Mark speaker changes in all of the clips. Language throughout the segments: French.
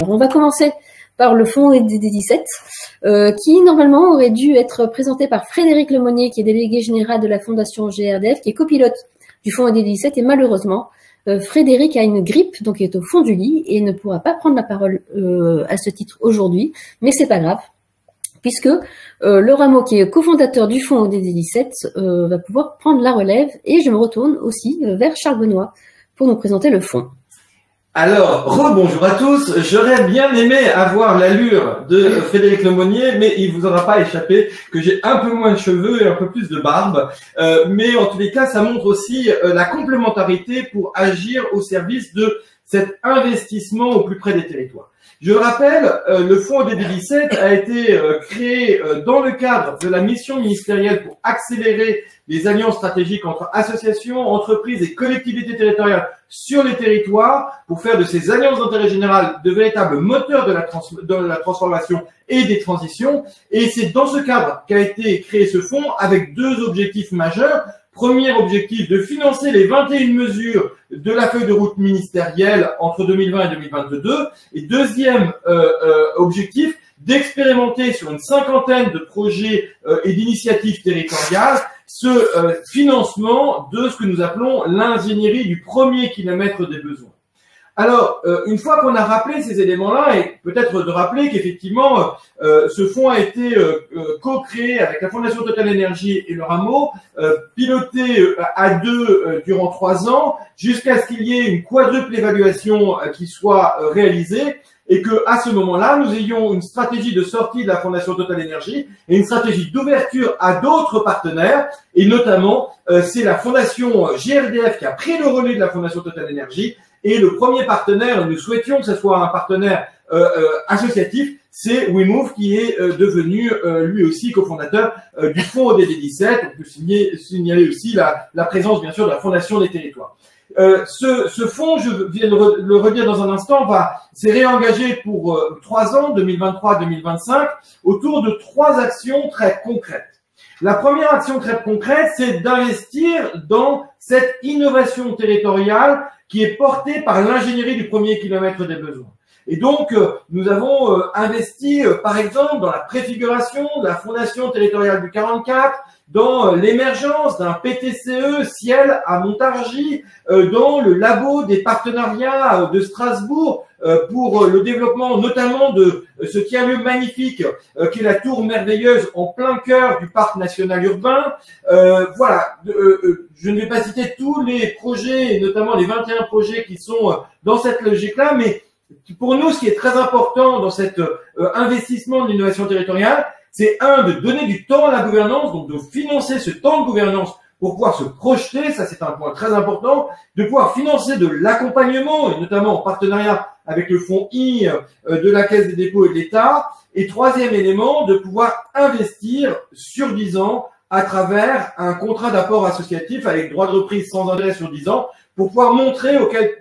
Speaker 1: On va commencer par le fonds EDD17, qui normalement aurait dû être présenté par Frédéric Lemonnier, qui est délégué général de la Fondation GRDF, qui est copilote du fonds EDD17, et malheureusement, Frédéric a une grippe, donc il est au fond du lit et ne pourra pas prendre la parole à ce titre aujourd'hui, mais c'est pas grave, puisque Laurent Rameau, qui est cofondateur du fonds EDD17, va pouvoir prendre la relève, et je me retourne aussi vers Charles Benoît pour nous présenter le fonds.
Speaker 2: Alors, rebonjour à tous. J'aurais bien aimé avoir l'allure de Frédéric Lemonnier, mais il vous aura pas échappé que j'ai un peu moins de cheveux et un peu plus de barbe. Mais en tous les cas, ça montre aussi la complémentarité pour agir au service de cet investissement au plus près des territoires. Je le rappelle, le fonds EDD17 a été créé dans le cadre de la mission ministérielle pour accélérer les alliances stratégiques entre associations, entreprises et collectivités territoriales sur les territoires pour faire de ces alliances d'intérêt général de véritables moteurs de la transformation et des transitions. Et c'est dans ce cadre qu'a été créé ce fonds avec deux objectifs majeurs. Premier objectif, de financer les 21 mesures de la feuille de route ministérielle entre 2020 et 2022. Et deuxième objectif, d'expérimenter sur une cinquantaine de projets et d'initiatives territoriales ce financement de ce que nous appelons l'ingénierie du premier kilomètre des besoins. Alors, une fois qu'on a rappelé ces éléments-là, et peut-être de rappeler qu'effectivement, ce fonds a été co-créé avec la Fondation Total Énergie et le Rameau, piloté à deux durant 3 ans, jusqu'à ce qu'il y ait une quadruple évaluation qui soit réalisée, et que à ce moment-là, nous ayons une stratégie de sortie de la Fondation Total Énergie et une stratégie d'ouverture à d'autres partenaires, et notamment, c'est la Fondation GRDF qui a pris le relais de la Fondation Total Énergie. Et le premier partenaire, nous souhaitions que ce soit un partenaire associatif, c'est WeMove qui est devenu lui aussi cofondateur du fonds EDD17. On peut signaler aussi la présence bien sûr de la Fondation des territoires. Ce fonds, je viens de le redire dans un instant, s'est réengagé pour 3 ans, 2023-2025, autour de 3 actions très concrètes. La première action très concrète, c'est d'investir dans cette innovation territoriale qui est portée par l'ingénierie du premier kilomètre des besoins. Et donc, nous avons investi, par exemple, dans la préfiguration de la Fondation territoriale du 44, dans l'émergence d'un PTCE Ciel à Montargis, dans le labo des partenariats de Strasbourg pour le développement notamment de ce tiers-lieu magnifique qui est la Tour Merveilleuse en plein cœur du parc national urbain. Voilà, je ne vais pas citer tous les projets, et notamment les 21 projets qui sont dans cette logique-là, mais pour nous, ce qui est très important dans cet investissement de l'innovation territoriale, c'est de donner du temps à la gouvernance, donc de financer ce temps de gouvernance pour pouvoir se projeter, ça c'est un point très important, de pouvoir financer de l'accompagnement, et notamment en partenariat avec le fonds I de la Caisse des dépôts et de l'État, et troisième élément, de pouvoir investir sur 10 ans à travers un contrat d'apport associatif avec droit de reprise sans intérêt sur 10 ans, pour pouvoir montrer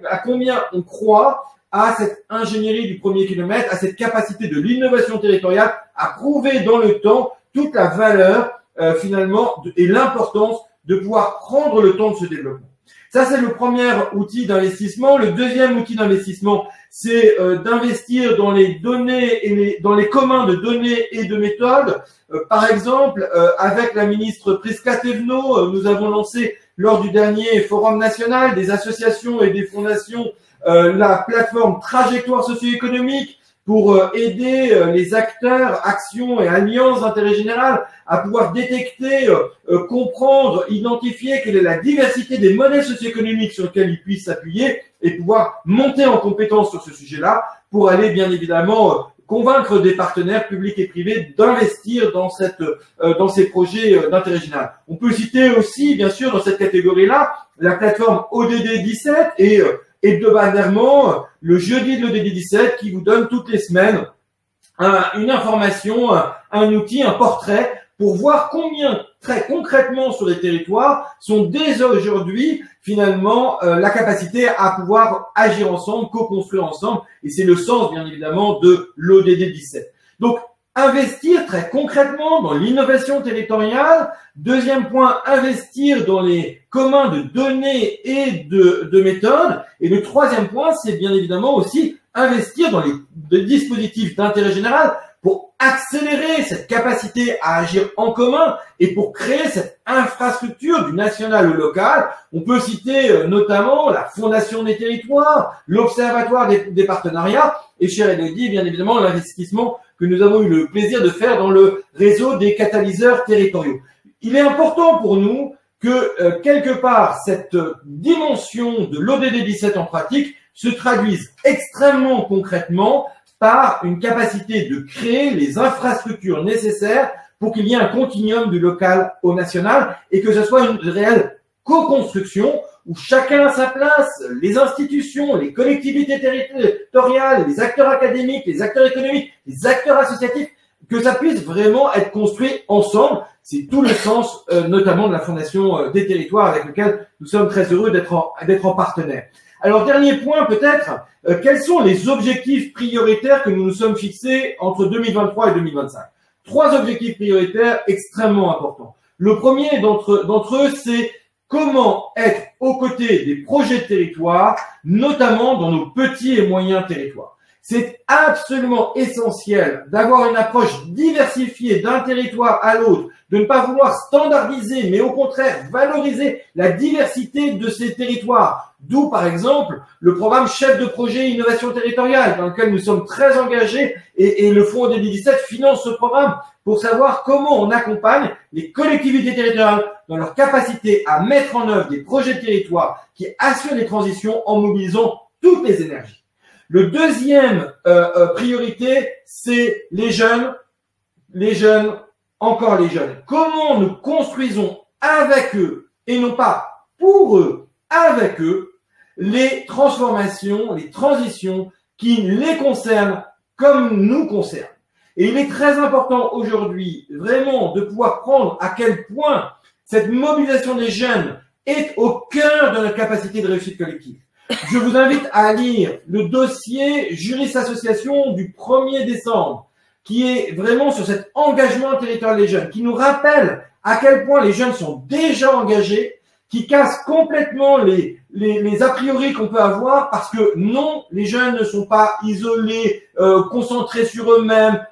Speaker 2: à combien on croit à cette ingénierie du premier kilomètre, à cette capacité de l'innovation territoriale, à prouver dans le temps toute la valeur finalement et l'importance de pouvoir prendre le temps de ce développement. Ça, c'est le premier outil d'investissement. Le deuxième outil d'investissement, c'est d'investir dans les données et dans les communs de données et de méthodes. Par exemple, avec la ministre Prisca Thévenot, nous avons lancé lors du dernier Forum national des associations et des fondations la plateforme Trajectoire socio-économique pour aider les acteurs, actions et alliances d'intérêt général à pouvoir détecter, comprendre, identifier quelle est la diversité des modèles socio-économiques sur lesquels ils puissent s'appuyer et pouvoir monter en compétence sur ce sujet-là pour aller bien évidemment convaincre des partenaires publics et privés d'investir dans ces projets d'intérêt général. On peut citer aussi, bien sûr, dans cette catégorie-là, la plateforme ODD17 et hebdomadairement le jeudi de l'ODD17 qui vous donne toutes les semaines une information, un outil, un portrait pour voir combien très concrètement sur les territoires sont dès aujourd'hui finalement la capacité à pouvoir agir ensemble, co-construire ensemble, et c'est le sens bien évidemment de l'ODD17. Donc investir très concrètement dans l'innovation territoriale. Deuxième point, investir dans les communs de données et de méthodes. Et le troisième point, c'est bien évidemment aussi investir dans des dispositifs d'intérêt général pour accélérer cette capacité à agir en commun et pour créer cette infrastructure du national au local. On peut citer notamment la Fondation des territoires, l'Observatoire des partenariats et, chère Élodie, bien évidemment, l'investissement que nous avons eu le plaisir de faire dans le réseau des catalyseurs territoriaux. Il est important pour nous que, quelque part, cette dimension de l'ODD 17 en pratique se traduise extrêmement concrètement par une capacité de créer les infrastructures nécessaires pour qu'il y ait un continuum du local au national et que ce soit une réelle co-construction où chacun a sa place, les institutions, les collectivités territoriales, les acteurs académiques, les acteurs économiques, les acteurs associatifs, que ça puisse vraiment être construit ensemble. C'est tout le sens notamment de la Fondation des territoires avec lequel nous sommes très heureux d'être en partenaire. Alors, dernier point peut-être, quels sont les objectifs prioritaires que nous nous sommes fixés entre 2023 et 2025 ? 3 objectifs prioritaires extrêmement importants. Le premier d'entre eux, c'est comment être aux côtés des projets de territoire, notamment dans nos petits et moyens territoires. C'est absolument essentiel d'avoir une approche diversifiée d'un territoire à l'autre, de ne pas vouloir standardiser, mais au contraire valoriser la diversité de ces territoires. D'où, par exemple, le programme Chef de projet Innovation territoriale, dans lequel nous sommes très engagés, et le Fonds ODD 17 finance ce programme pour savoir comment on accompagne les collectivités territoriales dans leur capacité à mettre en œuvre des projets de territoire qui assurent les transitions en mobilisant toutes les énergies. Le deuxième priorité, c'est les jeunes, encore les jeunes. Comment nous construisons avec eux, et non pas pour eux, avec eux, les transformations, les transitions qui les concernent comme nous concernent. Et il est très important aujourd'hui, vraiment, de pouvoir prendre à quel point cette mobilisation des jeunes est au cœur de notre capacité de réussite collective. Je vous invite à lire le dossier Juris Association du 1er décembre, qui est vraiment sur cet engagement territorial des jeunes, qui nous rappelle à quel point les jeunes sont déjà engagés, qui casse complètement les a priori qu'on peut avoir, parce que non, les jeunes ne sont pas isolés, concentrés sur eux-mêmes,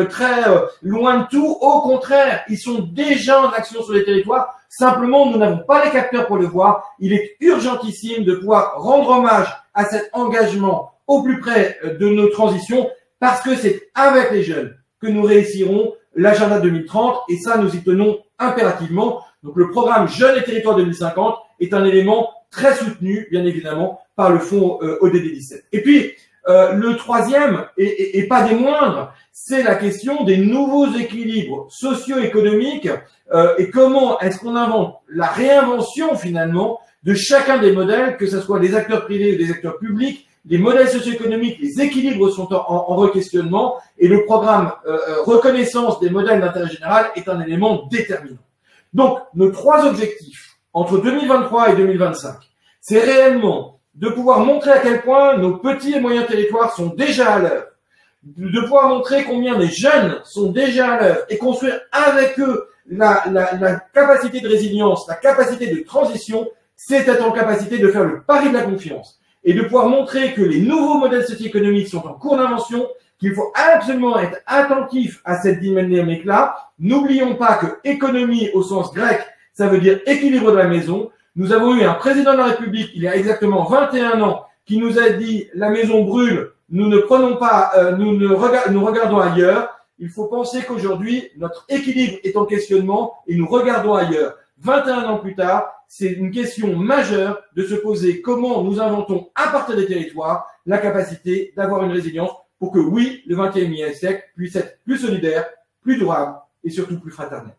Speaker 2: très loin de tout. Au contraire, ils sont déjà en action sur les territoires. Simplement, nous n'avons pas les capteurs pour le voir. Il est urgentissime de pouvoir rendre hommage à cet engagement au plus près de nos transitions, parce que c'est avec les jeunes que nous réussirons l'agenda 2030, et ça, nous y tenons impérativement. Donc, le programme Jeunes et Territoires 2050 est un élément très soutenu, bien évidemment, par le fonds ODD 17. Et puis, le troisième, et pas des moindres, c'est la question des nouveaux équilibres socio-économiques et comment est-ce qu'on invente la réinvention, finalement, de chacun des modèles, que ce soit des acteurs privés ou des acteurs publics. Les modèles socio-économiques, les équilibres sont en re-questionnement, et le programme reconnaissance des modèles d'intérêt général est un élément déterminant. Donc, nos 3 objectifs entre 2023 et 2025, c'est réellement de pouvoir montrer à quel point nos petits et moyens territoires sont déjà à l'œuvre, de pouvoir montrer combien les jeunes sont déjà à l'œuvre et construire avec eux la capacité de résilience, la capacité de transition, c'est être en capacité de faire le pari de la confiance et de pouvoir montrer que les nouveaux modèles socio-économiques sont en cours d'invention, qu'il faut absolument être attentif à cette dynamique-là. N'oublions pas que économie au sens grec, ça veut dire équilibre de la maison. Nous avons eu un président de la République, il y a exactement 21 ans, qui nous a dit « la maison brûle, nous ne prenons pas, nous regardons ailleurs ». Il faut penser qu'aujourd'hui, notre équilibre est en questionnement et nous regardons ailleurs. 21 ans plus tard, c'est une question majeure de se poser comment nous inventons à partir des territoires la capacité d'avoir une résilience pour que, oui, le 21e siècle puisse être plus solidaire, plus durable et surtout plus fraternel.